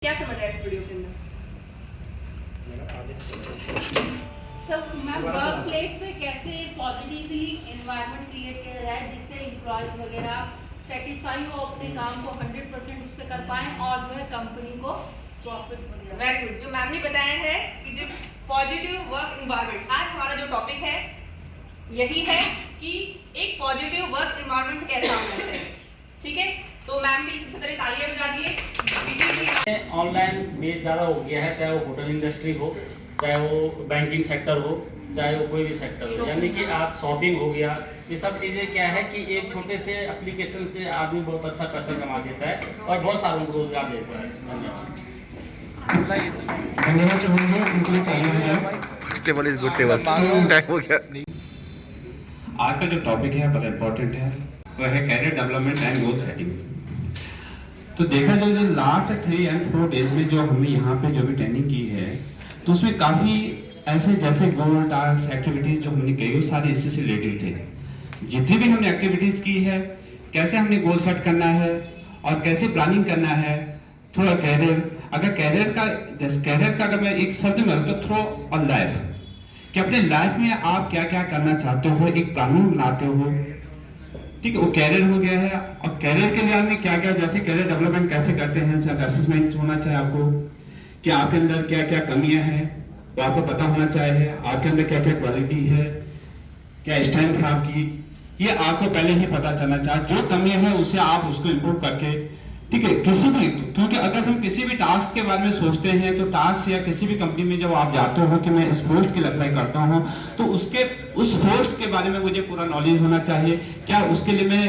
क्या समझ आया इस वीडियो के अंदर? सब मैम वर्क प्लेस पे कैसे पॉजिटिवली एनवायरनमेंट क्रिएट किया जाए जिससे एम्प्लॉयज वगैरह सेटिस्फाई हो, अपने काम को 100% उससे कर पाएं और जो है कंपनी को प्रॉफिट वगैरह। Very good. जो मैम ने बताया है कि जो पॉजिटिव वर्क एनवायरनमेंट, आज हमारा जो टॉपिक है यही है कि एक पॉजिटिव वर्क एनवायरनमेंट कैसा होना चाहिए। ठीक है, तो मैम के लिए सबसे पहले तालियां बजा दिए। ऑनलाइन बेस ज़्यादा हो गया है, चाहे वो होटल इंडस्ट्री हो, चाहे वो बैंकिंग सेक्टर हो, चाहे वो कोई भी सेक्टर हो, यानी कि आप शॉपिंग हो गया, ये सब चीज़ें क्या है कि एक छोटे से एप्लीकेशन से आदमी बहुत अच्छा पैसा कमा देता है और बहुत सारों को रोजगार देता है। धन्यवाद चाहूँगा उनके लिए तालियां बजाएं। First table is good table, time हो गया। आज का जो टॉपिक है बड़ा इम्पोर्टेंट है, वह है career development and goal setting. तो देखा जाए जो लास्ट 3 और 4 डेज में जो हमने यहाँ पे जो भी ट्रेनिंग की है, तो उसमें काफ़ी ऐसे जैसे गोल टास्क एक्टिविटीज़ जो हमने की वो सारे इससे से रिलेटेड थे। जितनी भी हमने एक्टिविटीज़ की है, कैसे हमने गोल सेट करना है और कैसे प्लानिंग करना है, थोड़ा कैरियर, अगर कैरियर का अगर मैं एक शब्द में तो थ्रो और लाइफ, कि अपने लाइफ में आप क्या क्या करना चाहते हो, एक प्लानिंग बनाते हो। ठीक है, वो कैरियर हो गया है। और कैरियर के लिए आपने क्या क्या, जैसे कैरियर डेवलपमेंट कैसे करते हैं, सेल्फ असेसमेंट होना चाहिए आपको कि आपके अंदर क्या क्या कमियां हैं वो आपको पता होना चाहिए, आपके अंदर क्या क्या क्वालिटी है, क्या स्ट्रेंथ है आपकी, ये आपको पहले ही पता चलना चाहिए। जो कमियां हैं उसे आप उसको इम्प्रूव करके, ठीक है, किसी भी, क्योंकि अगर हम किसी भी टास्क के बारे में सोचते हैं तो टास्क या किसी भी कंपनी में जब आप जाते हो कि मैं इस पोस्ट के लिए अप्लाई करता हूं, तो उस पोस्ट के बारे में मुझे पूरा नॉलेज होना चाहिए। क्या उसके लिए मैं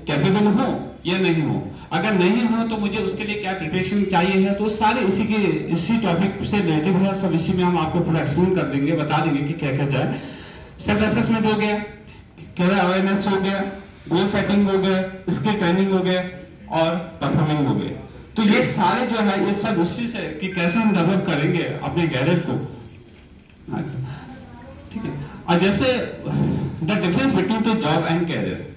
कैपेबल हूं या नहीं हूं, अगर नहीं हो तो मुझे उसके लिए क्या प्रिपरेशन चाहिए है, तो सारे इसी टॉपिक से रिलेटिव है, सब इसी में हम आपको पूरा एक्सप्लेन कर देंगे, बता देंगे कि क्या क्या जाए। सेल्फ असेसमेंट हो गया, कैरियर अवेयरनेस हो गया, गोल सेटिंग हो गया, स्किल ट्रेनिंग हो गया और परफॉर्मिंग हो गए। तो ये सारे जो है ये सब इसी से कि कैसे हम डेवलप करेंगे अपने कैरियर को। अच्छा, ठीक है। और जैसे the difference between two job and career,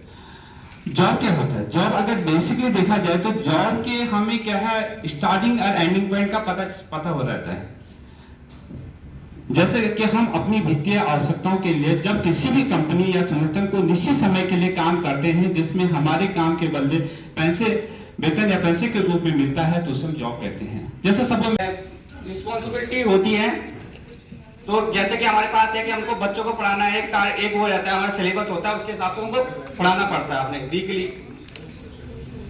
job क्या होता है, जॉब अगर बेसिकली देखा जाए तो जॉब के हमें क्या है, स्टार्टिंग और एंडिंग पॉइंट का पता हो रहता है। जैसे कि हम अपनी वित्तीय आवश्यकताओं के लिए जब किसी भी कंपनी या संगठन को निश्चित समय के लिए काम करते हैं जिसमें हमारे काम के बदले पैसे, वेतन या पैसे के रूप में मिलता है, तो उसे हम जॉब कहते हैं। जैसे सब रिस्पॉन्सिबिलिटी होती है, तो जैसे कि हमारे पास है कि हमको बच्चों को पढ़ाना है, एक वो रहता है, हमारा सिलेबस होता है, उसके हिसाब से उनको पढ़ाना पड़ता है अपने वीकली।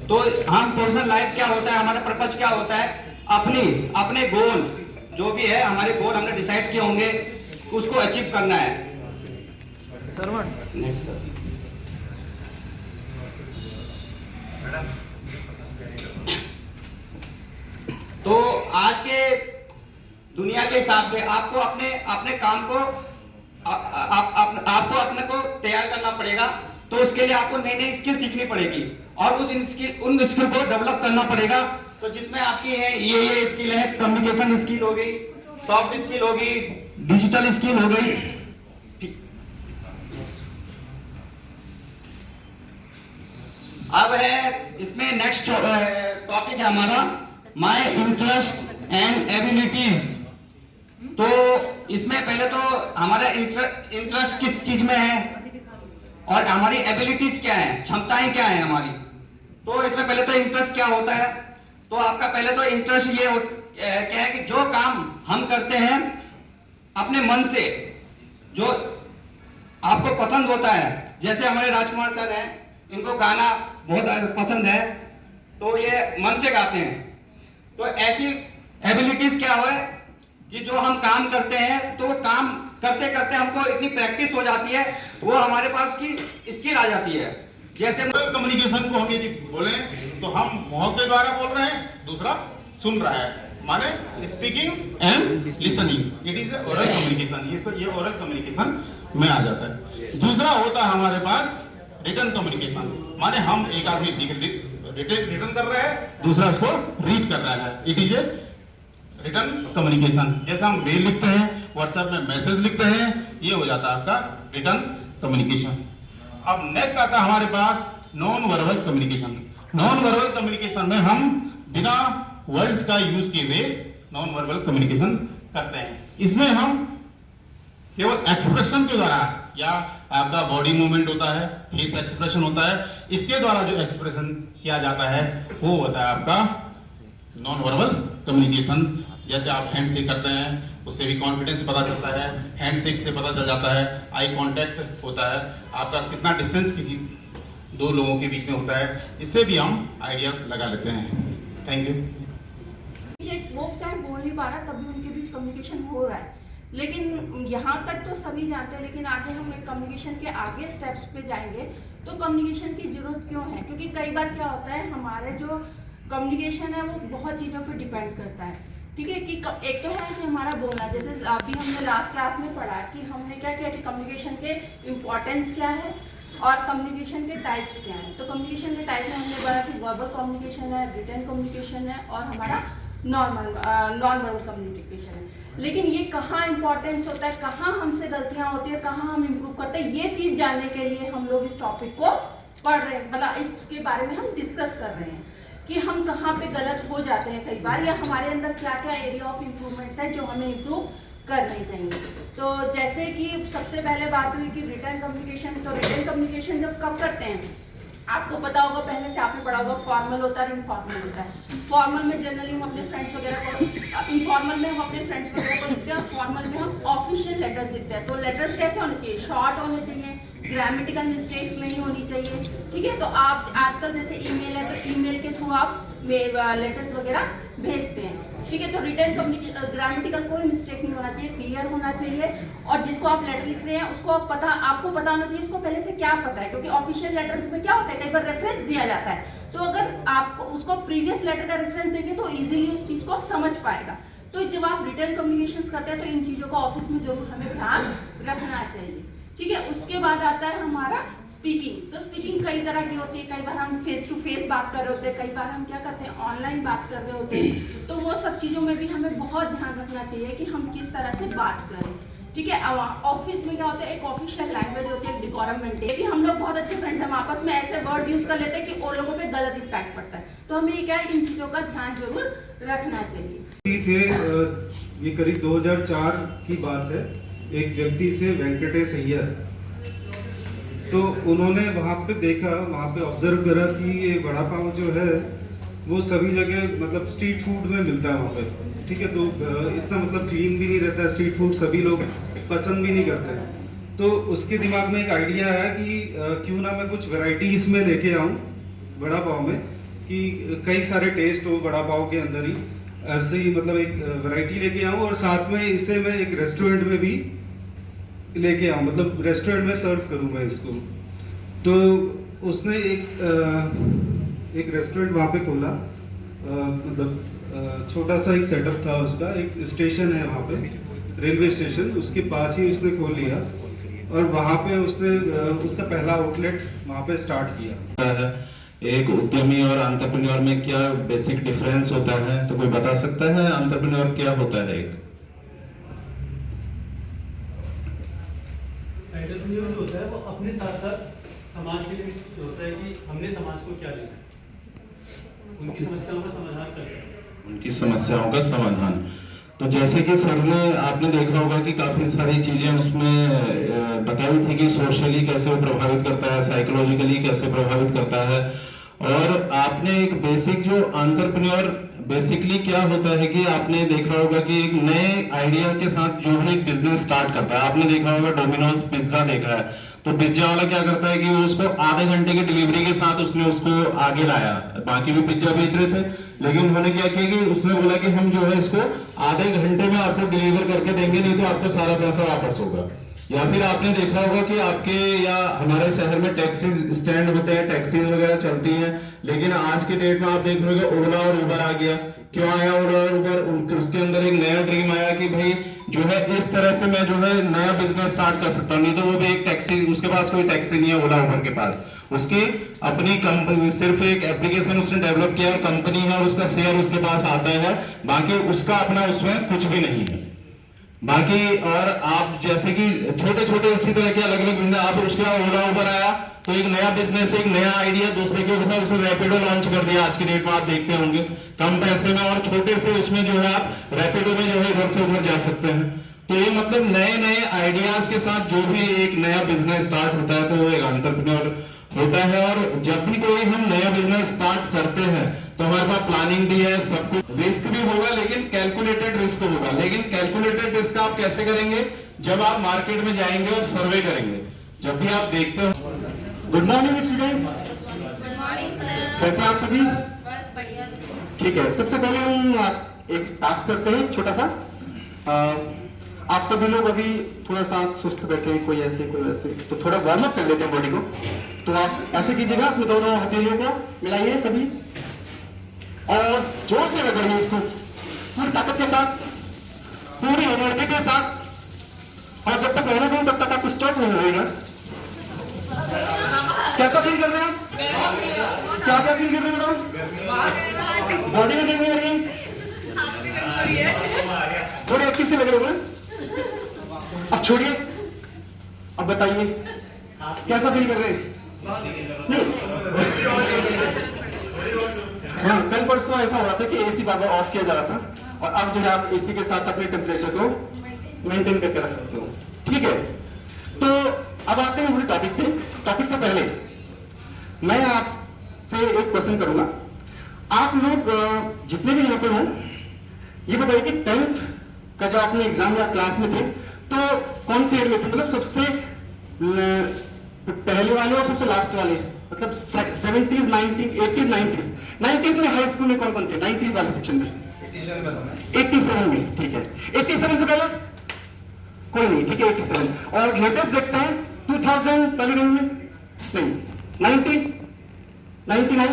तो हम पर्सनल लाइफ क्या होता है, हमारा पर्पज क्या होता है, अपने गोल जो भी है, हमारे गोल हमने डिसाइड किए होंगे, उसको अचीव करना है। Next sir. तो आज के दुनिया के हिसाब से आपको अपने काम को आपको अपने को तैयार करना पड़ेगा। तो उसके लिए आपको नई नई स्किल सीखनी पड़ेगी और उन स्किल को डेवलप करना पड़ेगा। तो जिसमें आपकी है ये स्किल है, कम्युनिकेशन स्किल हो गई, सॉफ्ट स्किल हो गई, डिजिटल स्किल हो गई। अब है इसमें नेक्स्ट टॉपिक है हमारा माय इंटरेस्ट एंड एबिलिटीज। तो इसमें पहले तो हमारा इंटरेस्ट किस चीज में है और हमारी एबिलिटीज क्या है, क्षमताएं क्या है हमारी। तो इसमें पहले तो इंटरेस्ट क्या होता है, तो आपका पहले तो इंटरेस्ट ये क्या है कि जो काम हम करते हैं अपने मन से, जो आपको पसंद होता है। जैसे हमारे राजकुमार सर हैं, इनको गाना बहुत पसंद है, तो ये मन से गाते हैं। तो ऐसी एबिलिटीज क्या है कि जो हम काम करते हैं तो काम करते करते हमको इतनी प्रैक्टिस हो जाती है, वो हमारे पास की स्किल आ जाती है। जैसे कम्युनिकेशन को हम यदि बोले तो हम मुंह के द्वारा बोल रहे हैं, दूसरा सुन रहा है, माने speaking and listening, it is oral communication. इसको ये ओरल कम्युनिकेशन में आ जाता है। दूसरा होता है हमारे पास रिटन कम्युनिकेशन, माने हम एक आदमी रिटन कर रहा है, दूसरा उसको रीड कर रहा है, it is a written communication. जैसे हम मेल लिखते हैं, व्हाट्सएप में मैसेज लिखते हैं, ये हो जाता है आपका रिटन कम्युनिकेशन। अब नेक्स्ट आता है हमारे पास non verbal communication. Non verbal communication में हम बिना वर्ड्स का यूज किए हुए नॉन वर्बल कम्युनिकेशन करते हैं। इसमें हम केवल एक्सप्रेशन के द्वारा या आपका बॉडी मूवमेंट होता है, फेस एक्सप्रेशन होता है, इसके द्वारा जो एक्सप्रेशन किया जाता है वो होता है आपका नॉन वर्बल कम्युनिकेशन। जैसे आप हैंड शेक करते हैं, उससे भी कॉन्फिडेंस पता चलता है, हैंड शेक से पता चल जाता है, आई कांटेक्ट होता है, आपका कितना डिस्टेंस किसी दो लोगों के बीच में होता है, इससे भी हम आइडियाज लगा लेते हैं। Thank you. वो चाहे बोल नहीं पा रहा तब भी उनके बीच कम्युनिकेशन हो रहा है, लेकिन यहाँ तक तो सभी जानते हैं, लेकिन आगे हम एक कम्युनिकेशन के आगे स्टेप्स पे जाएंगे तो कम्युनिकेशन की ज़रूरत क्यों है, क्योंकि कई बार क्या होता है हमारे जो कम्युनिकेशन है वो बहुत चीज़ों पे डिपेंड करता है। ठीक है कि एक तो है कि हमारा बोलना, जैसे अभी हमने लास्ट क्लास में पढ़ा कि हमने क्या किया कि कम्युनिकेशन के इम्पोर्टेंस क्या है और कम्युनिकेशन के टाइप्स क्या हैं। तो कम्युनिकेशन के टाइप में हमने पढ़ा कि वर्बल कम्युनिकेशन है, रिटन कम्युनिकेशन है और हमारा नॉन वर्बल कम्युनिकेशन है। लेकिन ये कहाँ इंपॉर्टेंस होता है, कहाँ हमसे गलतियाँ होती है, कहाँ हम इम्प्रूव करते हैं, ये चीज़ जानने के लिए हम लोग इस टॉपिक को पढ़ रहे हैं, मतलब इसके बारे में हम डिस्कस कर रहे हैं कि हम कहाँ पे गलत हो जाते हैं कई बार, या हमारे अंदर क्या क्या एरिया ऑफ इम्प्रूवमेंट्स है जो हमें इम्प्रूव करने चाहिए। तो जैसे कि सबसे पहले बात हुई कि रिटन कम्युनिकेशन, तो रिटन कम्युनिकेशन जब कब करते हैं आपको पता होगा, पहले से आपने पढ़ा होगा, फॉर्मल होता है और इनफॉर्मल होता है। फॉर्मल में जनरली हम अपने फ्रेंड्स वगैरह को, इनफॉर्मल में हम अपने फ्रेंड्स वगैरह को लिखते हैं, फॉर्मल में हम ऑफिशियल लेटर्स लिखते हैं। तो लेटर्स कैसे होने चाहिए, शॉर्ट होने चाहिए, ग्रामेटिकल मिस्टेक्स नहीं होनी चाहिए। ठीक है, तो आप आजकल जैसे ईमेल है तो ईमेल के थ्रू आप लेटर्स वगैरह भेजते हैं। ठीक है, तो रिटन कम्युनिकेशन ग्रामेटिकल कोई मिस्टेक नहीं होना चाहिए, क्लियर होना चाहिए, और जिसको आप लेटर लिख रहे हैं उसको आपको पता होना चाहिए उसको पहले से क्या पता है, क्योंकि ऑफिशियल लेटर्स में क्या होता है कई बार रेफरेंस दिया जाता है, तो अगर आप उसको प्रीवियस लेटर का रेफरेंस देंगे तो इजीली उस चीज को समझ पाएगा। तो जब आप रिटन कम्युनिकेशन करते हैं तो इन चीजों का ऑफिस में जरूर हमें ध्यान रखना चाहिए। ठीक है, उसके बाद आता है हमारा स्पीकिंग। तो स्पीकिंग कई तरह की होती है, कई बार हम फेस टू फेस बात कर रहे होते हैं, कई बार हम क्या करते हैं ऑनलाइन बात कर रहे होते हैं, तो वो सब चीज़ों में भी हमें बहुत ध्यान रखना चाहिए कि हम किस तरह से बात करें। ठीक है, ऑफिस में क्या होता है, एक ऑफिशियल लैंग्वेज होती है, एक डिकोरम मेंटेन, भी हम लोग बहुत अच्छे फ्रेंड्स हम आपस में ऐसे वर्ड यूज कर लेते हैं कि वो लोगों पे गलत इम्पैक्ट पड़ता है, तो हमें क्या है इन चीज़ों का ध्यान जरूर रखना चाहिए। ये करीब 2004 की बात है, एक व्यक्ति थे वेंकटेश अय्यर, तो उन्होंने वहाँ पे देखा, वहाँ पे ऑब्जर्व करा कि ये वड़ा पाव जो है वो सभी जगह मतलब स्ट्रीट फूड में मिलता है वहाँ पे। ठीक है, तो इतना मतलब क्लीन भी नहीं रहता है स्ट्रीट फूड, सभी लोग पसंद भी नहीं करते हैं। तो उसके दिमाग में एक आइडिया है कि क्यों ना मैं कुछ वैरायटी इसमें लेके आऊँ वड़ा पाव में, कि कई सारे टेस्ट हो वड़ा पाव के अंदर ही, ऐसे ही मतलब एक वैरायटी लेके आऊँ और साथ में इसे मैं एक रेस्टोरेंट में भी लेके आऊँ, मतलब रेस्टोरेंट में सर्व करूँ मैं इसको। तो उसने एक रेस्टोरेंट वहाँ पे खोला, मतलब छोटा सा एक सेटअप था उसका, एक स्टेशन है वहाँ पे रेलवे स्टेशन, उसके पास ही उसने खोल लिया और वहाँ पे उसने उसका पहला आउटलेट वहाँ पे स्टार्ट किया। एक उद्यमी और एंटरप्रेन्योर में क्या बेसिक डिफरेंस होता है, तो कोई बता सकता है एंटरप्रेन्योर क्या होता है? एंटरप्रेन्योर जो होता है वो अपने साथ साथ समाज के लिए होता है कि हमने समाज को क्या देना है, उनकी समस्याओं का समाधान करता है, उनकी समस्याओं का समाधान। तो जैसे कि सर ने आपने देखा होगा कि काफी सारी चीजें उसमें बताई थी कि सोशली कैसे वो प्रभावित करता है, साइकोलॉजिकली कैसे प्रभावित करता है, और आपने एक बेसिक जो एंटरप्रेन्योर बेसिकली क्या होता है कि आपने देखा होगा कि एक नए आइडिया के साथ जो है एक बिजनेस स्टार्ट करता है। आपने देखा होगा डोमिनोज पिज्जा देखा है, तो पिज्जा वाला क्या करता है कि वो उसको आधे घंटे की डिलीवरी के साथ उसने उसको आगे लाया, बाकी भी पिज्जा बेच रहे थे, लेकिन उन्होंने क्या किया कि उसने बोला कि हम जो है इसको आधे घंटे में आपको डिलीवर करके देंगे, नहीं तो आपको सारा पैसा वापस होगा। या फिर आपने देखा होगा कि आपके या हमारे शहर में टैक्सी स्टैंड होते हैं, टैक्सी वगैरह चलती हैं, लेकिन आज के डेट में आप देख रहे हो ओला और उबर आ गया। क्यों आया ओला और उबर? उसके अंदर एक नया ड्रीम आया कि भाई जो है इस तरह से मैं जो है नया बिजनेस स्टार्ट कर सकता हूँ, नहीं तो वो भी एक टैक्सी, उसके पास कोई टैक्सी नहीं है ओला उबर के पास, उसकी अपनी कंपनी, सिर्फ एक एप्लीकेशन उसने डेवलप किया और कंपनी है और उसका शेयर उसके पास आता है, बाकी उसका अपना उसमें कुछ भी नहीं है। बाकी और आप जैसे कि छोटे छोटे इसी तरह के अलग अलग बिजनेस, आप उसके बाद ओला उबर आया तो एक नया बिजनेस, एक नया आइडिया दूसरे के ऊपर उसे रैपिडो लॉन्च कर दिया। आज की डेट में आप देखते होंगे कम पैसे में और छोटे से उसमें जो है आप रैपिडो में जो है इधर से उधर जा सकते हैं। तो ये मतलब नए नए आइडियाज के साथ जो भी एक नया बिजनेस स्टार्ट होता है तो वो एक एंटरप्रेन्योर होता है। और जब भी कोई हम नया बिजनेस स्टार्ट करते हैं तो हमारे पास प्लानिंग भी है, सब कुछ, रिस्क भी होगा लेकिन कैलकुलेटेड रिस्क होगा। लेकिन कैलकुलेटेड रिस्क आप कैसे करेंगे? जब आप मार्केट में जाएंगे और सर्वे करेंगे। जब भी आप देखते हो। गुड मॉर्निंग स्टूडेंट्स, कैसे आप सभी? बस बढ़िया। ठीक है, सबसे पहले हम एक टास्क करते हैं छोटा सा। आप सभी लोग अभी थोड़ा सा सुस्त बैठे हैं, कोई ऐसे कोई वैसे, तो थोड़ा वार्म अप कर लेते हैं बॉडी को। तो आप ऐसे कीजिएगा, अपने दोनों हथेलियों को मिलाइए सभी और जोर से रगड़िए इसको पूरी ताकत के साथ, पूरी एनर्जी के साथ। और जब तक मेहनत हो तब तक आप स्टॉप नहीं होएगा। कैसा फील कर रहे हैं? क्या क्या फील कर रहे हैं बताओ? बॉडी में नहीं हो रही है, थोड़ी एक्टिव से लग रहे हो। अब छोड़िए, अब बताइए कैसा फील कर रहे हैं? नहीं, हाँ, कल परसों ऐसा हो रहा था कि एसी बार बार ऑफ किया जा रहा था और अब जो है आप एसी के साथ अपने टेम्परेचर को मेंटेन करके रख सकते हो। ठीक है, तो अब आते हैं पूरे टॉपिक पे। टॉपिक से पहले मैं आपसे एक क्वेश्चन करूंगा। आप लोग जितने भी यहाँ पे हो ये बताइए कि 10th का जो आपने एग्जाम या क्लास में थे तो कौन से ईयर में थे? मतलब सबसे पहले वाले और सबसे लास्ट वाले, मतलब 70s 90s 80s 90s 90s में हाई स्कूल में कौन कौन थे? 90s वाले सेक्शन में 87 में। ठीक है, 87 से पहले कोई नहीं। ठीक है, 87 और लेटेस्ट देखते हैं 2000 पहले नहीं, 90 99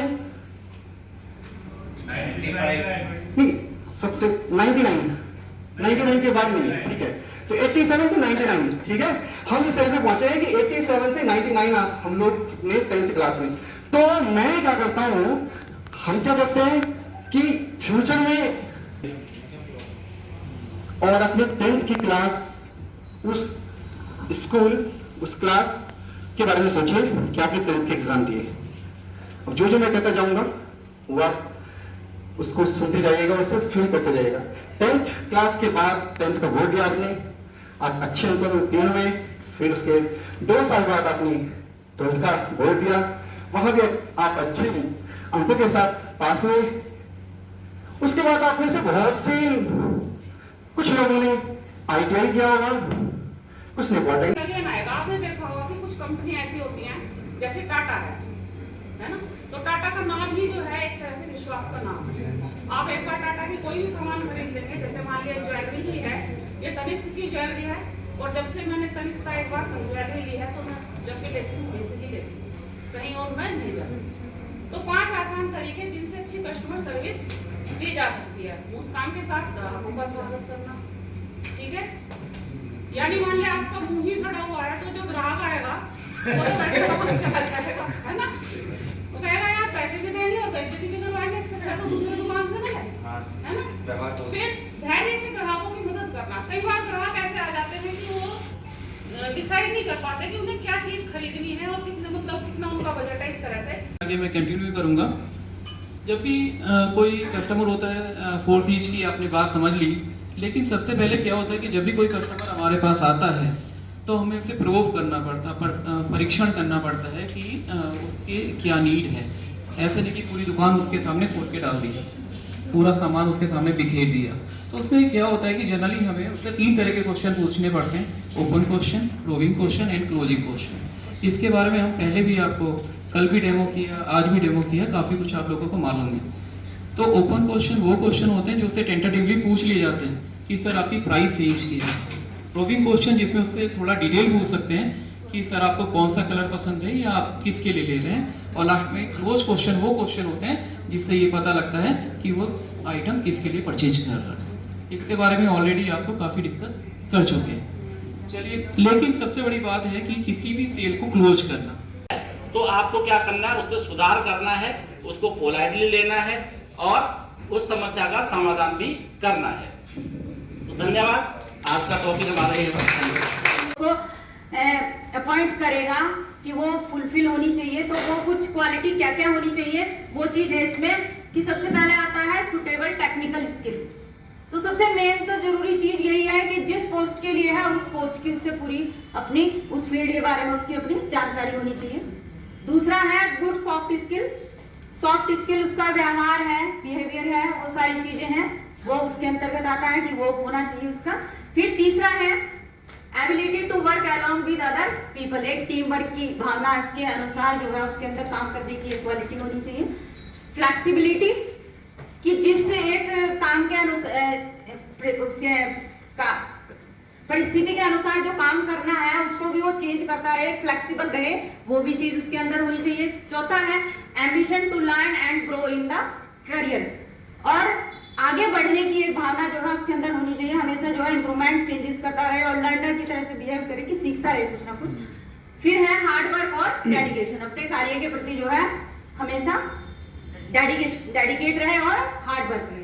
नहीं, सबसे 99 के बाद नहीं है। ठीक है, तो 87 to 99। ठीक है, हम इस पे पहुंचे हैं कि 87 से 99 हम लोग ने 10th क्लास में। तो मैं क्या करता हूं, हम क्या करते हैं कि फ्यूचर में और अपने 10th की क्लास, उस स्कूल, उस क्लास के बारे में सोचिए कि आपने 10th के एग्जाम दिए। अब जो जो मैं कहता जाऊंगा वो आप उसको सुनते जाइएगा, उससे फील करते जाइएगा। 10th क्लास के बाद 10th का बोर्ड दिया आपने, आप अच्छे अंकों में उत्तीर्ण हुए, फिर उसके 2 साल बाद आपने 12th का बोर्ड दिया, वहां भी आप अच्छे अंकों के साथ पास हुए। उसके बाद आप में से बहुत से कुछ लोगों ने ITI किया होगा, कुछ ने पॉलिटेक्निक। आपने देखा होगा कि कुछ कंपनी ऐसी होती हैं जैसे टाटा है ना, तो टाटा का नाम ही जो है एक तरह से विश्वास का नाम है। आप एक बार टाटा की कोई भी सामान खरीद लेंगे, जैसे मान लिया ज्वेलरी ही है, ये तनिष्क की ज्वेलरी है और जब से मैंने तनिष्क का एक बार ज्वेलरी ली है तो मैं जब भी लेती हूँ वहीं से ही लेती हूँ, कहीं और मैं नहीं जाती। तो 5 आसान तरीके जिनसे अच्छी कस्टमर सर्विस दी जा सकती है। मुस्कान के साथ ग्राहकों का स्वागत करना। ठीक है, यानी मान लिया आपका मुंह ही सड़ा हुआ है तो जो ग्राहक आएगा वो तो पैसे वापस चला जाएगा, है ना, तो कहेगा यार पैसे भी देंगे और बेइज्जती भी करवाएंगे, इससे अच्छा तो दूसरे दुकान से ले लें, है ना। फिर धैर्य से ग्राहकों की मदद करना। कई बार ग्राहक ऐसे आ जाते हैं कि वो डिसाइड नहीं कर पाते कि उन्हें क्या चीज खरीदनी है और कितने, मतलब कितना उनका बजट है। इस तरह से आगे मैं कंटिन्यू करूंगा। जब भी कोई कस्टमर होता है, 4 चीज की आपने बात समझ ली, लेकिन सबसे पहले क्या होता है कि जब भी कोई कस्टमर हमारे पास आता है तो हमें उसे प्रूव करना पड़ता, परीक्षण करना पड़ता है कि उसके क्या नीड है। ऐसे नहीं कि पूरी दुकान उसके सामने खोल के डाल दी, पूरा सामान उसके सामने बिखेर दिया। तो उसमें क्या होता है कि जनरली हमें उससे 3 तरह के क्वेश्चन पूछने पड़ते हैं, open question, probing question and closing question. इसके बारे में हम पहले भी आपको कल भी डेमो किया, आज भी डेमो किया, काफ़ी कुछ आप लोगों को मालूम है। तो ओपन क्वेश्चन वो क्वेश्चन होते हैं जो उससे टेंटेटिवली पूछ लिए जाते हैं कि सर आपकी प्राइस चेंज की है। प्रोबिंग क्वेश्चन जिसमें उससे थोड़ा डिटेल पूछ सकते हैं कि सर आपको कौन सा कलर पसंद है या आप किसके लिए ले रहे हैं। और लास्ट में क्लोज क्वेश्चन वो क्वेश्चन होते हैं जिससे ये पता लगता है कि वो आइटम किसके लिए परचेज कर रहा है। इसके बारे में ऑलरेडी आपको काफ़ी डिस्कस कर चुके हैं। चलिए, लेकिन सबसे बड़ी बात है कि किसी भी सेल को क्लोज करना, तो आपको क्या करना है, उसमें सुधार करना है, उसको पोलाइटली लेना है और उस समस्या का समाधान भी करना है। तो धन्यवाद। आज का टॉपिक हमारा ये है। को अपॉइंट करेगा कि वो फुलफिल होनी चाहिए, तो वो कुछ क्वालिटी क्या क्या होनी चाहिए वो चीज है इसमें कि सबसे पहले आता है सुटेबल टेक्निकल स्किल। तो सबसे मेन तो जरूरी चीज यही है कि जिस पोस्ट के लिए है उस पोस्ट की उसे पूरी अपनी उस फील्ड के बारे में उसकी अपनी जानकारी होनी चाहिए। दूसरा है good soft skill. Soft skill उसका व्यवहार है, बिहेवियर है, वो सारी चीजें हैं, वो उसके अंतर्गत आता है कि वो होना चाहिए उसका। फिर तीसरा है ability to work along with other people. एक टीम वर्क की भावना इसके अनुसार जो है उसके अंदर काम करने की एक क्वालिटी होनी चाहिए। फ्लेक्सिबिलिटी कि जिससे एक काम के अनुसार उसके परिस्थिति के अनुसार जो काम करना है उसको भी वो चेंज करता रहे, फ्लेक्सिबल रहे, वो भी चीज उसके अंदर होनी चाहिए। चौथा है ambition to learn and grow in the career. और आगे बढ़ने की एक भावना जो है उसके अंदर होनी चाहिए, हमेशा जो है इंप्रूवमेंट चेंजेस करता रहे और लर्नर की तरह से बिहेव करे कि सीखता रहे कुछ ना कुछ। फिर है हार्ड वर्क और डेडिकेशन, अपने कार्य के प्रति जो है हमेशा डेडिकेट रहे और हार्ड वर्क रहे।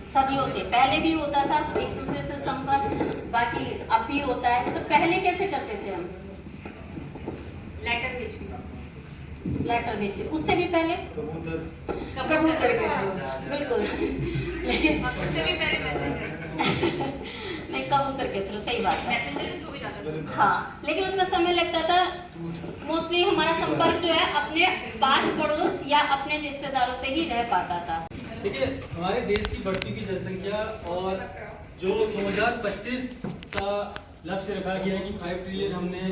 सदियों से पहले भी होता था एक दूसरे से संपर्क, बाकी अब भी होता है। तो पहले कैसे करते थे हम? लेटर भेज के, लेटर भेज के। उससे भी पहले कबूतर के थ्रू, बिल्कुल। लेकिन उससे भी पहले मैसेंजर नहीं, कबूतर के थ्रू, सही बात है, मैसेंजर के थ्रू भी जा सकते हैं। हाँ, लेकिन उसमें समय लगता था। मोस्टली हमारा संपर्क जो है अपने पास पड़ोस या अपने रिश्तेदारों से ही रह पाता था। देखिए, हमारे देश की बढ़ती हुई जनसंख्या और जो 2025 का लक्ष्य रखा गया है कि 5 ट्रिलियन हमने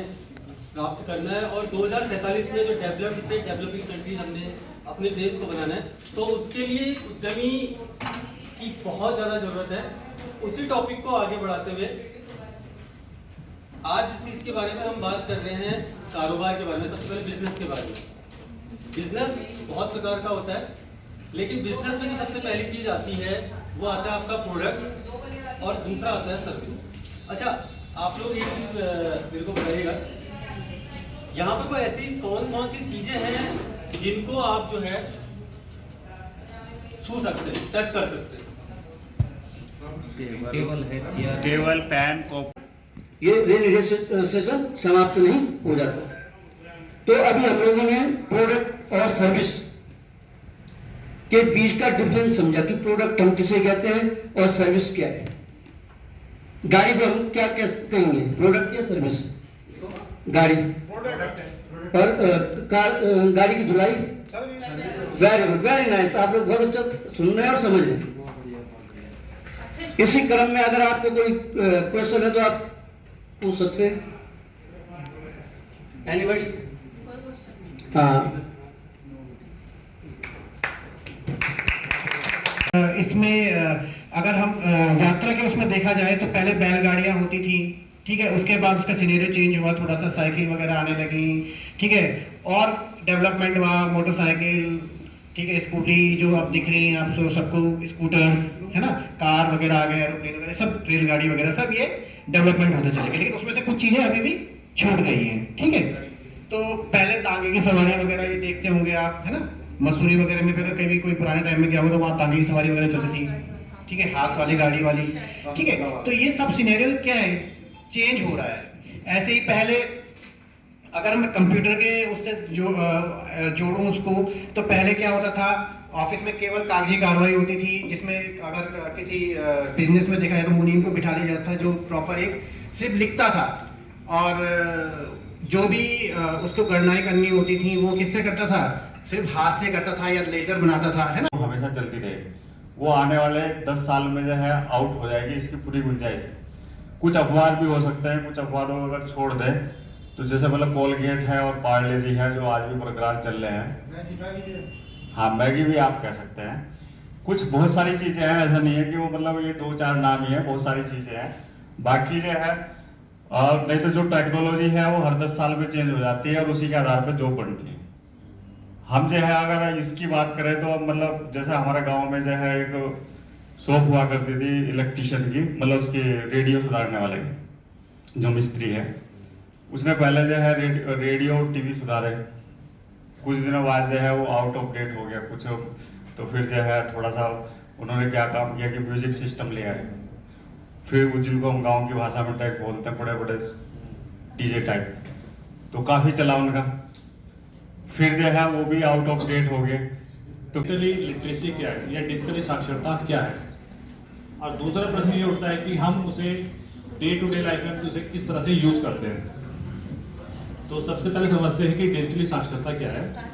प्राप्त करना है और 2047 में जो डेवलप्ड से डेवलपिंग कंट्रीज हमने अपने देश को बनाना है, तो उसके लिए उद्यमी की बहुत ज़्यादा ज़रूरत है। उसी टॉपिक को आगे बढ़ाते हुए आज जिस चीज़ के बारे में हम बात कर रहे हैं, कारोबार के बारे में, सबसे पहले बिजनेस के बारे में। बिजनेस बहुत प्रकार का होता है, लेकिन बिजनेस में जो सबसे पहली चीज़ आती है वो आता है आपका प्रोडक्ट और दूसरा आता है सर्विस। अच्छा, आप लोग एक चीज़ मेरे को बताइएगा, यहाँ पर कोई ऐसी कौन कौन सी चीजें हैं जिनको आप जो है छू सकते हैं, टच कर सकते हैं? टेबल है, चेयर, टेबल, पेन, कॉपी। ये रेजिस्ट्रेशन समाप्त नहीं हो जाता। तो अभी हम लोगों ने प्रोडक्ट और सर्विस के बीच का डिफरेंस समझा कि प्रोडक्ट हम किसे कहते हैं और सर्विस क्या है। गाड़ी को हम क्या कहेंगे, प्रोडक्ट या सर्विस? गाड़ी और गाड़ी की धुलाई। वेरी गुड, वेरी नाइस, आप लोग बहुत अच्छा सुन रहे हैं और समझ रहे हैं। इसी क्रम में अगर आपको कोई क्वेश्चन है तो आप पूछ सकते हैं। एनीबॉडी? हाँ, इसमें अगर हम यात्रा के उसमें देखा जाए तो पहले बैलगाड़ियां होती थी, ठीक है, उसके बाद उसका सिनेरियो चेंज हुआ, थोड़ा सा साइकिल वगैरह आने लगी, ठीक है, और डेवलपमेंट हुआ, मोटरसाइकिल, ठीक है, स्कूटी जो अब दिख रही हैं आप सबको, स्कूटर्स है ना, कार वगैरह आ गए, एरोप्लेन वगैरह सब, रेलगाड़ी वगैरह सब, ये डेवलपमेंट होते चले गए। लेकिन उसमें से कुछ चीजें अभी भी छूट गई हैं, ठीक है। तो पहले तांगे की सवारी वगैरह ये देखते होंगे आप, है ना, मसूरी वगैरह में अगर कभी कोई पुराने टाइम में गया हो तो वहाँ तांगे की सवारी वगैरह चलती थी, ठीक है, हाथ वाली गाड़ी वाली, ठीक है। तो ये सब सिनेरियो क्या है, चेंज हो रहा है। ऐसे ही पहले अगर मैं कंप्यूटर के उससे जोड़ूं उसको, तो पहले क्या होता था, ऑफिस में केवल कागजी कार्रवाई होती थी, जिसमें अगर किसी बिजनेस में देखा जाए तो मुनीम को बिठा दिया जाता था जो प्रॉपर एक सिर्फ लिखता था, और जो भी उसको गणनाएं करनी होती थी वो किससे करता था, सिर्फ हाथ से करता था या लेजर बनाता था, है ना। हमेशा चलती रहेगी, वो आने वाले 10 साल में जो है आउट हो जाएगी, इसकी पूरी गुंजाइश है। कुछ अपवाद भी हो सकते हैं, कुछ अपवादों को अगर छोड़ दें तो जैसे मतलब कोलगेट है और पार्ले जी है जो आज भी बरकरार चल रहे हैं। हाँ, मैगी भी आप कह सकते हैं। कुछ बहुत सारी चीजें हैं, ऐसा नहीं है कि वो मतलब ये 2-4 नाम ही है, बहुत सारी चीजें हैं। बाकी जो है और नहीं तो जो टेक्नोलॉजी है वो हर 10 साल में चेंज हो जाती है और उसी के आधार पर जॉब बनती है। हम जो है अगर इसकी बात करें तो मतलब जैसे हमारे गाँव में जो है एक शॉप हुआ करती थी इलेक्ट्रिशियन की, मतलब उसकी रेडियो सुधारने वाले जो मिस्त्री है, उसने पहले जो है रेडियो और टीवी सुधारे। कुछ दिनों बाद जो है वो आउट ऑफ डेट हो गया कुछ, तो फिर जो है थोड़ा सा उन्होंने क्या काम किया कि म्यूजिक सिस्टम ले आए। फिर वो जिनको हम गांव की भाषा में टैग बोलते हैं, बड़े बड़े डीजे टाइप, तो काफ़ी चला उनका। फिर जो है वो भी आउट ऑफ डेट हो गए। तो डिजिटली लिटरेसी क्या है या डिजिटली साक्षरता क्या है, और दूसरा प्रश्न ये उठता है कि हम उसे डे टू डे लाइफ में उसे किस तरह से यूज करते हैं। तो सबसे पहले समझते हैं कि डिजिटली साक्षरता क्या है।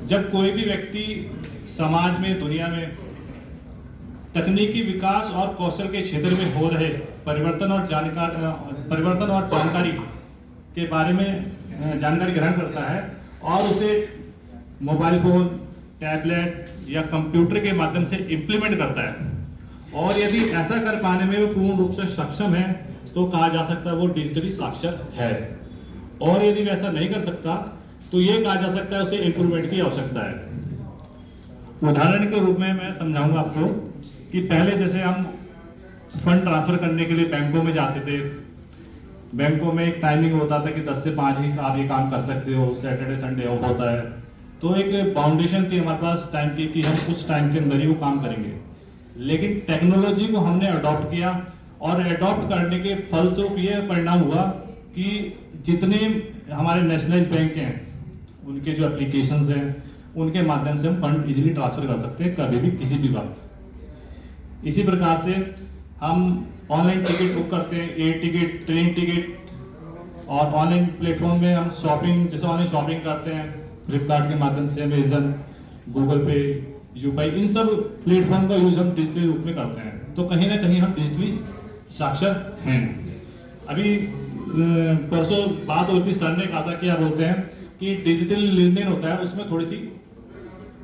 जब कोई भी व्यक्ति समाज में, दुनिया में तकनीकी विकास और कौशल के क्षेत्र में हो रहे परिवर्तन और जानकारी के बारे में जानकारी ग्रहण करता है और उसे मोबाइल फोन, टैबलेट या कंप्यूटर के माध्यम से इम्प्लीमेंट करता है, और यदि ऐसा कर पाने में वो पूर्ण रूप से सक्षम है तो कहा जा सकता है वो डिजिटली साक्षर है। और यदि वैसा नहीं कर सकता तो ये कहा जा सकता है उसे इम्प्रूवमेंट की आवश्यकता है। उदाहरण के रूप में मैं समझाऊंगा आपको कि पहले जैसे हम फंड ट्रांसफर करने के लिए बैंकों में जाते थे, बैंकों में एक टाइमिंग होता था कि 10 से 5 ही आप ये काम कर सकते हो, सैटरडे संडे ऑफ होता है, तो एक बाउंडेशन थी हमारे पास टाइम की कि हम उस टाइम के अंदर ही वो काम करेंगे। लेकिन टेक्नोलॉजी को हमने अडॉप्ट किया और अडॉप्ट करने के फलस्वरूप ये परिणाम हुआ कि जितने हमारे नेशनलाइज बैंक हैं उनके जो एप्लीकेशंस हैं उनके माध्यम से हम फंड इजीली ट्रांसफर कर सकते हैं कभी भी किसी भी वक्त। इसी प्रकार से हम ऑनलाइन टिकट बुक करते हैं, एयर टिकट, ट्रेन टिकट, और ऑनलाइन प्लेटफॉर्म में हम शॉपिंग, जैसे ऑनलाइन शॉपिंग करते हैं फ्लिपकार्ट के माध्यम से, अमेजन, गूगल पे, यूपीआई, इन सब प्लेटफॉर्म का यूज हम डिजिटली रूप में करते हैं। तो कहीं ना कहीं हम डिजिटली साक्षर हैं। अभी परसों बात होती थी, सर ने कहा था क्या बोलते हैं कि डिजिटल लेन देन होता है उसमें थोड़ी सी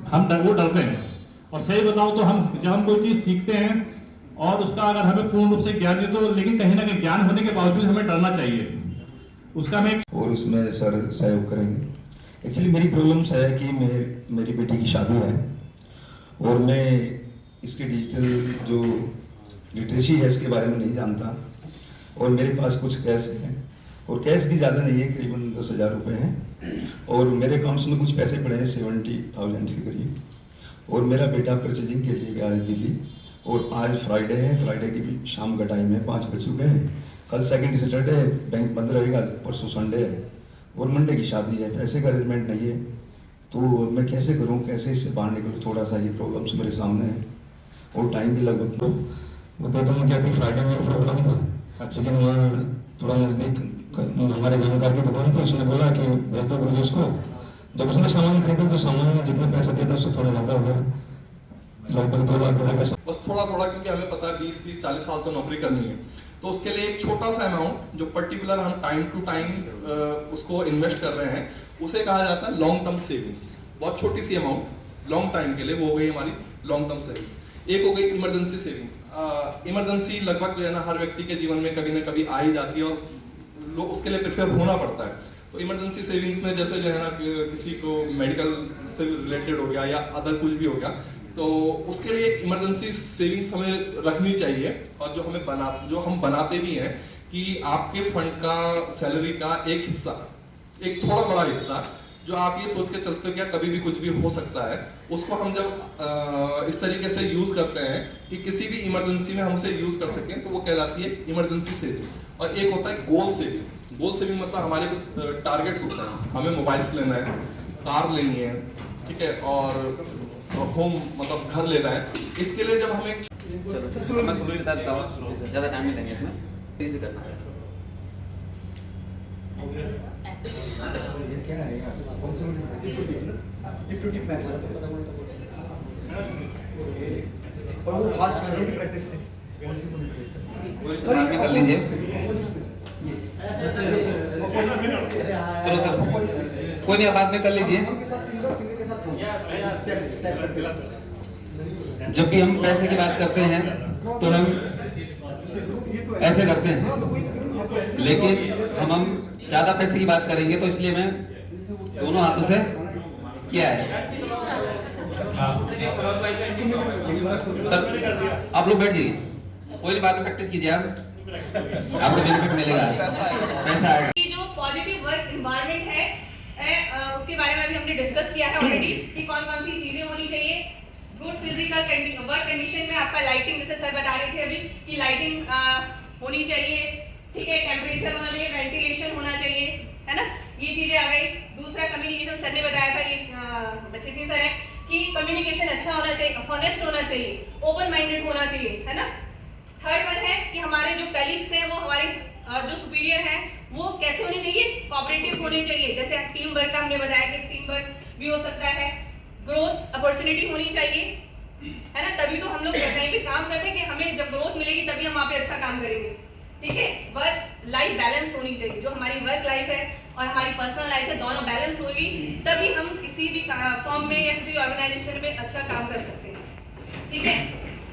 हम डरते हैं। और सही बताऊं तो हम जब हम कोई चीज सीखते हैं और उसका अगर हमें पूर्ण रूप से ज्ञान नहीं, तो लेकिन कहीं ना कहीं ज्ञान होने के बावजूद हमें डरना चाहिए उसका हमें, और उसमें सर सहयोग करेंगे। एक्चुअली मेरी प्रॉब्लम्स है कि मेरी बेटी की शादी है और मैं इसके डिजिटल जो लिटरेसी है इसके बारे में नहीं जानता, और मेरे पास कुछ कैश है और कैश भी ज़्यादा नहीं है, करीबन 10,000 रुपये हैं, और मेरे अकाउंट्स में कुछ पैसे पड़े हैं 70,000 के करीब। और मेरा बेटा परचेजिंग के लिए गया है दिल्ली, और आज फ्राइडे है, फ्राइडे की भी शाम का टाइम है, 5 बज चुके हैं। कल सेकंड सैटरडे है, बैंक बंद रहेगा, परसों संडे है और मंडे की शादी है, पैसे का अरेंजमेंट नहीं है। तो मैं कैसे करूं, कैसे इससे बाहर निकलूं, थोड़ा सा ये प्रॉब्लम्स मेरे सामने है और टाइम भी लगभग वो तो मैं क्या थी फ्राइडे में प्रॉब्लम था। अच्छा, लेकिन वहाँ थोड़ा नज़दीक हमारे जानकार की दुकान थी, उसने बोला कि भेज दो गुरुजी उसको। जब उसने सामान खरीदा तो सामान में जितने पैसे दिए थे उससे थोड़ा ज़्यादा हो गया, लगभग 2 लाख रुपये का। बस थोड़ा थोड़ा, क्योंकि हमें पता है 20, 30, 40 साल तो नौकरी करनी है, तो उसके लिए एक छोटा सा अमाउंट जो पर्टिकुलर हम टाइम टू टाइम उसको इन्वेस्ट कर रहे हैं, उसे कहा जाता है लॉन्ग टर्म सेविंग्स। बहुत छोटी सी अमाउंट लॉन्ग टाइम के लिए, वो हो गई हमारी लॉन्ग टर्म सेविंग्स। एक हो गई इमरजेंसी सेविंग्स। इमरजेंसी लगभग जो है ना हर व्यक्ति के जीवन में कभी ना कभी आ ही जाती है और उसके लिए प्रिपेयर होना पड़ता है। तो इमरजेंसी सेविंग्स में जैसे जो है ना किसी को मेडिकल से रिलेटेड हो गया या अदर कुछ भी हो गया, तो उसके लिए एक इमरजेंसी सेविंग्स हमें रखनी चाहिए। और जो हम बनाते भी हैं कि आपके फंड का, सैलरी का एक हिस्सा, एक थोड़ा बड़ा हिस्सा जो आप ये सोच के चलते हो क्या कभी भी कुछ भी हो सकता है, उसको हम जब इस तरीके से यूज करते हैं कि किसी भी इमरजेंसी में हम उसे यूज कर सकें, तो वो कहलाती है इमरजेंसी सेविंग। और एक होता है गोल सेविंग। गोल सेविंग मतलब हमारे कुछ टारगेट्स होते हैं, हमें मोबाइल्स लेना है, कार लेनी है, ठीक है, और होम मतलब घर लेना है। इसके लिए जब हम एक ज़्यादा टाइम नहीं लेंगे इसमें, इजी करना है। क्या है यार, कौन सा और वो फास्ट करने की प्रैक्टिस है, बाद में कर लीजिए। चलो सर, कोई नहीं, बाद में कर लीजिए। जब भी हम पैसे की बात करते हैं तो हम ऐसे करते हैं, लेकिन हम ज्यादा पैसे की बात करेंगे तो इसलिए मैं दोनों हाथों से किया है। सर आप लोग बैठ जाइए, कोई बात में प्रैक्टिस कीजिए, आपको बेनिफिट मिलेगा, पैसा आएगा। ये जो पॉजिटिव वर्क एनवायरनमेंट है उसके बारे में भी हमने डिस्कस किया है ऑलरेडी कि कौन कौन सी चीजें होनी चाहिए। गुड फिजिकल वर्क कंडीशन में आपका लाइटिंग, जैसे सर बता रहे थे अभी कि कि लाइटिंग होनी चाहिए, ठीक है, टेम्परेचर होना चाहिए, वेंटिलेशन होना चाहिए, है ना, ये चीजें आ गई। दूसरा कम्युनिकेशन, सर ने बताया था, ये बचेती सर है, कि कम्युनिकेशन अच्छा होना चाहिए, हॉनेस्ट होना चाहिए, ओपन माइंडेड होना चाहिए, है ना। थर्ड वन है कि हमारे जो कलीग्स हैं, वो हमारे जो सुपीरियर हैं, वो कैसे होने चाहिए, कोऑपरेटिव होने चाहिए। जैसे टीम वर्क का हमने बताया कि टीम वर्क भी हो सकता है, ग्रोथ अपॉर्चुनिटी होनी चाहिए, है ना, तभी तो हम लोग कहीं भी काम करते हैं कि हमें जब ग्रोथ मिलेगी तभी हम वहाँ पे अच्छा काम करेंगे, ठीक है। वर्क लाइफ बैलेंस होनी चाहिए, जो हमारी वर्क लाइफ है और हमारी पर्सनल लाइफ है, दोनों बैलेंस होगी, तभी हम किसी भी फर्म में या किसी भी ऑर्गेनाइजेशन में अच्छा काम कर सकते हैं, ठीक है।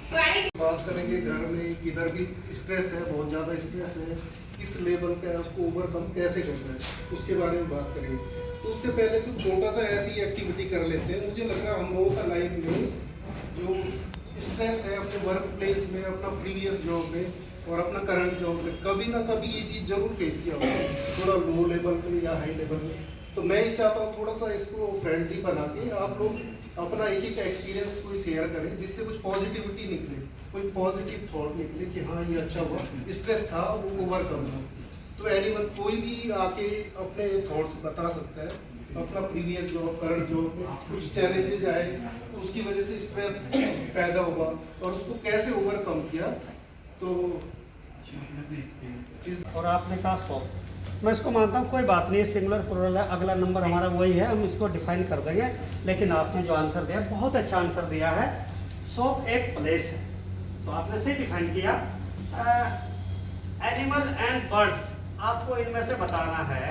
तो बात करेंगे घर में किधर भी स्ट्रेस है, बहुत ज़्यादा स्ट्रेस है, किस लेवल का है, उसको ओवरकम कैसे करना है, उसके बारे में बात करेंगे। तो उससे पहले कुछ छोटा सा ऐसी एक्टिविटी कर लेते हैं। मुझे लग रहा है हम लोगों का लाइफ में जो स्ट्रेस है अपने वर्क प्लेस में, अपना प्रीवियस जॉब में और अपना करंट जॉब में, कभी ना कभी ये चीज़ जरूर फेस किया होगा, थोड़ा लो लेवल पे या हाई लेवल में। तो मैं ही चाहता हूँ थोड़ा सा इसको फ्रेंडली बना के आप लोग अपना एक एक एक्सपीरियंस कोई शेयर करें, जिससे कुछ पॉजिटिविटी निकले, कोई पॉजिटिव थॉट निकले कि हाँ ये अच्छा हुआ, स्ट्रेस था वो ओवरकम हुआ। तो एनीवन कोई भी आके अपने थॉट्स बता सकता है, अपना प्रीवियस जॉब, करंट जॉब में कुछ चैलेंजेस आए, उसकी वजह से स्ट्रेस पैदा हुआ और उसको कैसे ओवरकम किया। तो और आपने कहा 100, मैं इसको मानता हूँ कोई बात नहीं, सिंगुलर प्लूरल है, अगला नंबर हमारा वही है, हम इसको डिफाइन कर देंगे। लेकिन आपने जो आंसर दिया बहुत अच्छा आंसर दिया है। शॉप एक प्लेस है, तो आपने सही डिफाइन किया। एनिमल एंड बर्ड्स, आपको इनमें से बताना है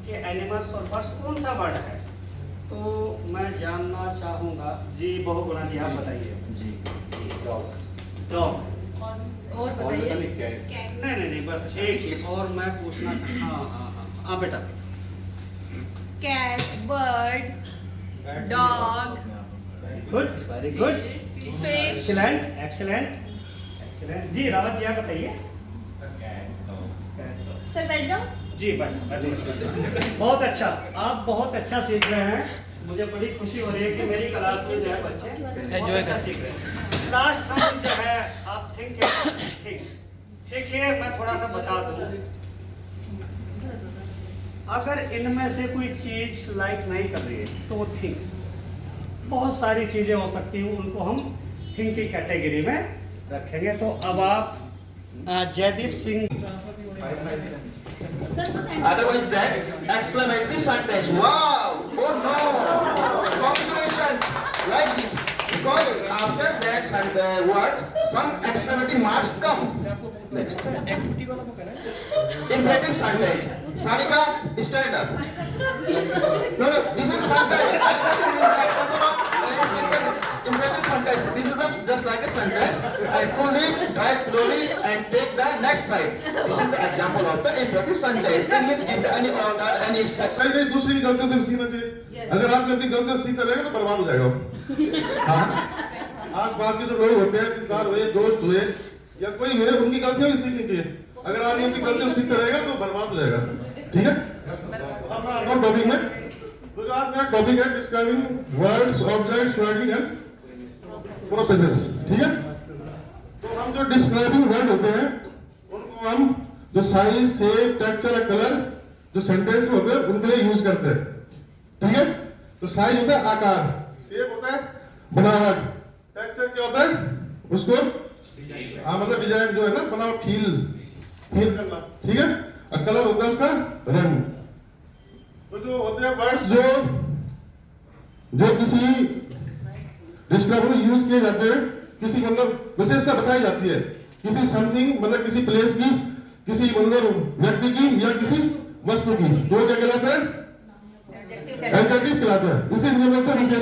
कि एनिमल्स और बर्ड्स कौन सा बर्ड है। तो मैं जानना चाहूँगा जी, बहुगुणा जी, आप बताइए। G dog. डॉग और बताइए। नहीं, बस एक ही और मैं पूछना चाहता हूँ। हाँ बेटा। Cat, bird, dog, good, very good, fish, excellent excellent excellent. जी रावत जी, आप बताइए। सर बैठ जाओ जी, बैठ। बहुत अच्छा, आप बहुत अच्छा सीख रहे हैं। मुझे बड़ी खुशी हो रही है कि मेरी क्लास में जो है बच्चे बहुत अच्छा सीख रहे हैं। लास्ट हम जो है आप थिंक देखिए, मैं थोड़ा सा बता दूं, अगर इनमें से कोई चीज लाइक नहीं कर रही है तो वो थिंक, बहुत सारी चीजें हो सकती हैं, उनको हम थिंक की कैटेगरी में रखेंगे। तो अब आप Jaideep Singh. Otherwise that exclamatory sentence, wow, oh no, congratulations, like this. Because after that word, some exclamatory marks come. Next. Imperative sentence. Sarika, stand up. No, this is sentence. Imperative sentence. This is just like a sentence. I pull it, drive slowly, and take the next ride. This is the example of the imperative sentence. In which give any order, any instruction. सही दूसरी की गलतियों से भी सीखना चाहिए। अगर आप अपनी गलतियों से सीखते रहेगा तो बर्बाद हो जाएगा। आस पास के जो लोग होते हैं, रिश्तेदार हुए, दोस्त हुए या कोई हुए, उनकी गलतियां भी सीखनी चाहिए। अगर आदमी अपनी गलतियों से सीखते रहेगा तो बर्बाद हो जाएगा, ठीक है। अब मैं आता हूं टॉपिक में। तो जो आज मेरा टॉपिक है describing words, objects, wording and processes, ठीक है। तो हम जो डिस्क्राइबिंग वर्ड होते हैं उनको हम जो साइज, शेप, टेक्सचर या कलर जो सेंटेंस में होते हैं उनके लिए यूज करते हैं, ठीक है। तो साइज होता है आकार, शेप होता है बनावट, टेक्सचर क्या होता है उसको मतलब डिजाइन जो है ना बनाओ, फील करना, ठीक है। और कलर होता है उसका रंग। तो जो होते हैं वर्ड्स जो किसी डिस्क्राइब में यूज किए जाते हैं, किसी मतलब विशेषता बताई जाती है, किसी समथिंग मतलब किसी प्लेस की, किसी मतलब व्यक्ति की या किसी वस्तु की, तो क्या कहलाता है? एडजेक्टिव कहलाता है। इसे बोलते हैं विशेषता।